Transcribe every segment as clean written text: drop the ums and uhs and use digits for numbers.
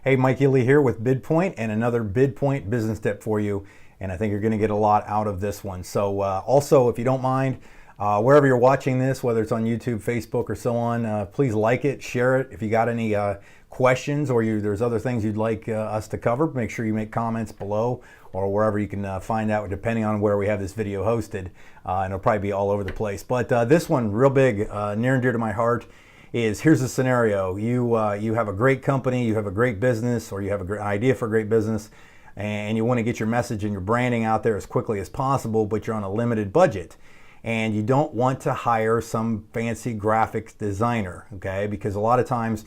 Hey, Mike Ely here with BidPoint and another BidPoint business tip for you. And I think you're going to get a lot out of this one. So also, if you don't mind, wherever you're watching this, whether it's on YouTube, Facebook, or so on, please like it, share it. If you got any questions or there's other things you'd like us to cover, make sure you make comments below or wherever you can find out, depending on where we have this video hosted. And it'll probably be all over the place. But this one, real big, near and dear to my heart, is here's a scenario. You have a great company, you have a great business, or you have a great idea for a great business, and you want to get your message and your branding out there as quickly as possible, but you're on a limited budget. And you don't want to hire some fancy graphics designer, okay? Because a lot of times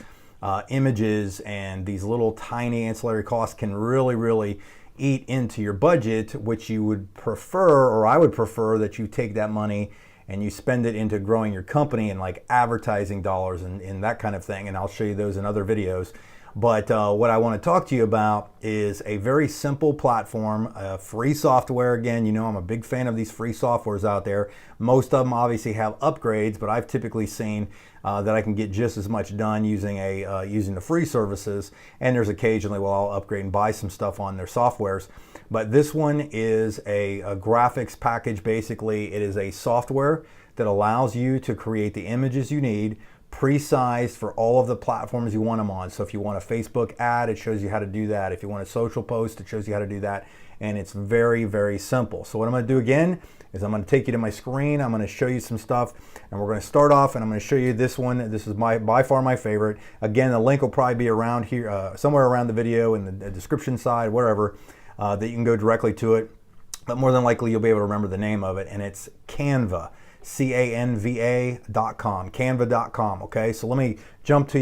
images and these little tiny ancillary costs can really eat into your budget, which you would prefer, or I would prefer, that you take that money and you spend it into growing your company and like advertising dollars and that kind of thing. And I'll show you those in other videos. But what I want to talk to you about is a very simple platform, free software. Again, you know I'm a big fan of these free softwares out there. Most of them obviously have upgrades, but I've typically seen that I can get just as much done using using the free services. And there's occasionally, well, I'll upgrade and buy some stuff on their softwares. But this one is a graphics package. Basically, it is a software that allows you to create the images you need, pre-sized for all of the platforms you want them on. So if you want a Facebook ad, it shows you how to do that. If you want a social post, it shows you how to do that. And it's very simple. So what I'm going to do again is I'm going to take you to my screen. I'm going to show you some stuff, and we're going to start off, and I'm going to show you this one. This is by far my favorite. Again, the link will probably be around here, somewhere around the video in the description side, wherever, that you can go directly to it. But more than likely, you'll be able to remember the name of it, and it's Canva. Canva.com, canva.com. Okay, so let me jump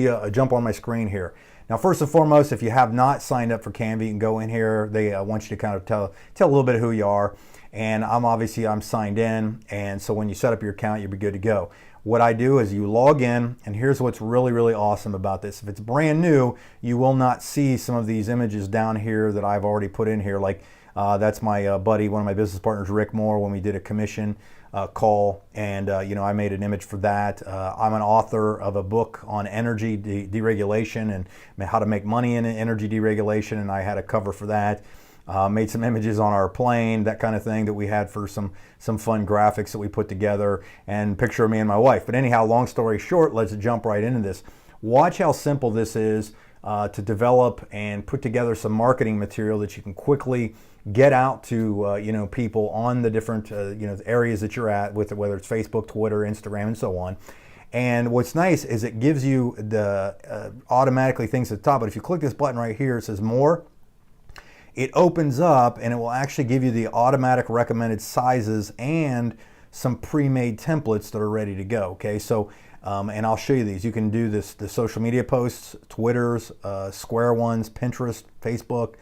on my screen here. Now, first and foremost, if you have not signed up for Canva, you can go in here. They want you to kind of tell a little bit of who you are. And I'm signed in, and so when you set up your account, you'll be good to go. What I do is you log in, and here's what's really awesome about this. If it's brand new, you will not see some of these images down here that I've already put in here. Like that's my buddy, one of my business partners, Rick Moore, when we did a commission call, and I made an image for that. I'm an author of a book on energy deregulation and how to make money in energy deregulation, and I had a cover for that. Made some images on our plane, that kind of thing, that we had for some fun graphics that we put together, and picture of me and my wife. But anyhow, long story short, let's jump right into this. Watch how simple this is to develop and put together some marketing material that you can quickly get out to people on the different areas that you're at, with whether it's Facebook, Twitter, Instagram, and so on. And what's nice is it gives you the automatically things at the top. But if you click this button right here, it says More. It opens up and it will actually give you the automatic recommended sizes and some pre-made templates that are ready to go. Okay, so and I'll show you these. You can do the social media posts, Twitters, square ones, Pinterest, Facebook,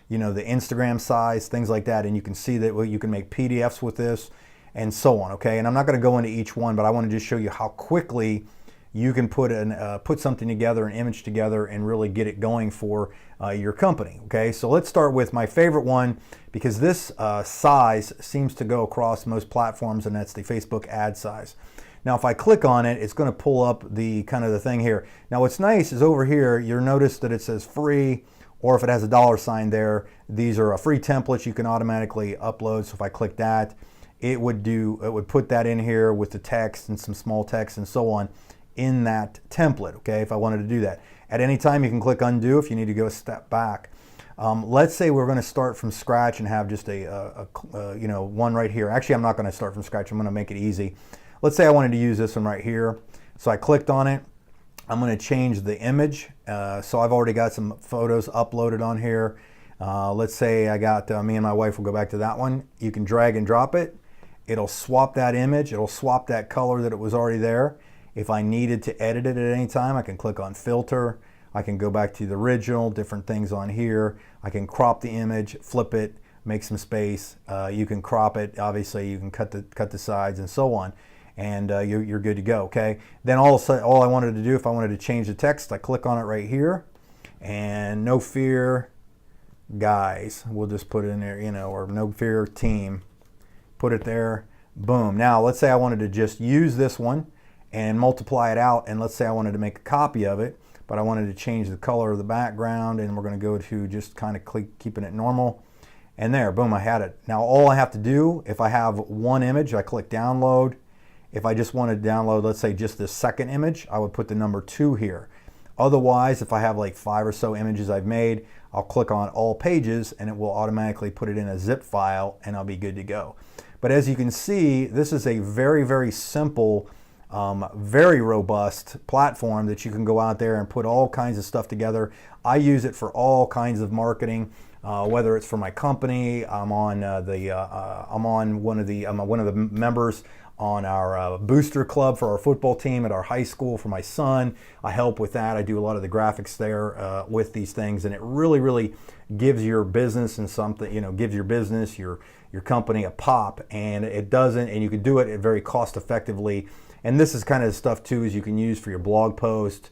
the Instagram size, things like that. And you can see that you can make PDFs with this and so on. Okay, and I'm not going to go into each one, but I want to just show you how quickly you can put something together, an image together, and really get it going for your company. Okay, so let's start with my favorite one, because this size seems to go across most platforms, and that's the Facebook ad size. Now, if I click on it, it's going to pull up the thing here. Now, what's nice is over here, you'll notice that it says free, or if it has a $sign there, these are free templates you can automatically upload. So if I click that, it would put that in here with the text and some small text and so on in that template. Okay, if I wanted to do that at any time, you can click undo if you need to go a step back. Let's say we're going to start from scratch and have just one right here. Actually, I'm not going to start from scratch. I'm going to make it easy. Let's say I wanted to use this one right here. So I clicked on it. I'm going to change the image. So I've already got some photos uploaded on here. Let's say I got me and my wife. Will go back to that one. You can drag and drop it. It'll swap that image. It'll swap that color that it was already there. If I needed to edit it at any time, I can click on filter. I can go back to the original, different things on here. I can crop the image, flip it, make some space. You can crop it. Obviously, you can cut the sides and so on. And you're good to go. Okay. Then all I wanted to do, if I wanted to change the text, I click on it right here, and no fear, guys. We'll just put it in there, or no fear team. Put it there. Boom. Now, let's say I wanted to just use this one and multiply it out, and let's say I wanted to make a copy of it, but I wanted to change the color of the background, and we're going to go to just kind of keeping it normal. And there, boom, I had it. Now all I have to do, if I have one image, I click download. If I just want to download, let's say just this second image, I would put the number 2 here. Otherwise, if I have like 5 or so images I've made, I'll click on all pages and it will automatically put it in a zip file and I'll be good to go. But as you can see, this is a very, very simple, very robust platform that you can go out there and put all kinds of stuff together. I use it for all kinds of marketing. Whether it's for my company, I'm one of the members on our booster club for our football team at our high school for my son. I help with that. I do a lot of the graphics there with these things, and it really, really gives your business and something, gives your business, your company a pop, and it doesn't, and you can do it very cost effectively. And this is kind of stuff too, is you can use for your blog post,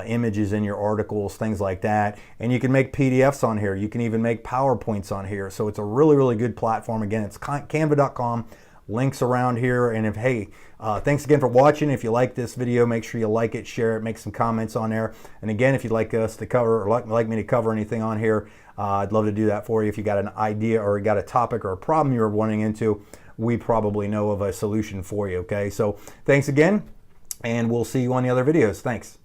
images in your articles, things like that. And you can make PDFs on here. You can even make PowerPoints on here. So it's a really, really good platform. Again, it's canva.com. Links around here. And thanks again for watching. If you like this video, make sure you like it, share it, make some comments on there. And again, if you'd like us to cover, or like me to cover anything on here, I'd love to do that for you. If you got an idea or you got a topic or a problem you're running into, we probably know of a solution for you. Okay, so thanks again, and we'll see you on the other videos. Thanks.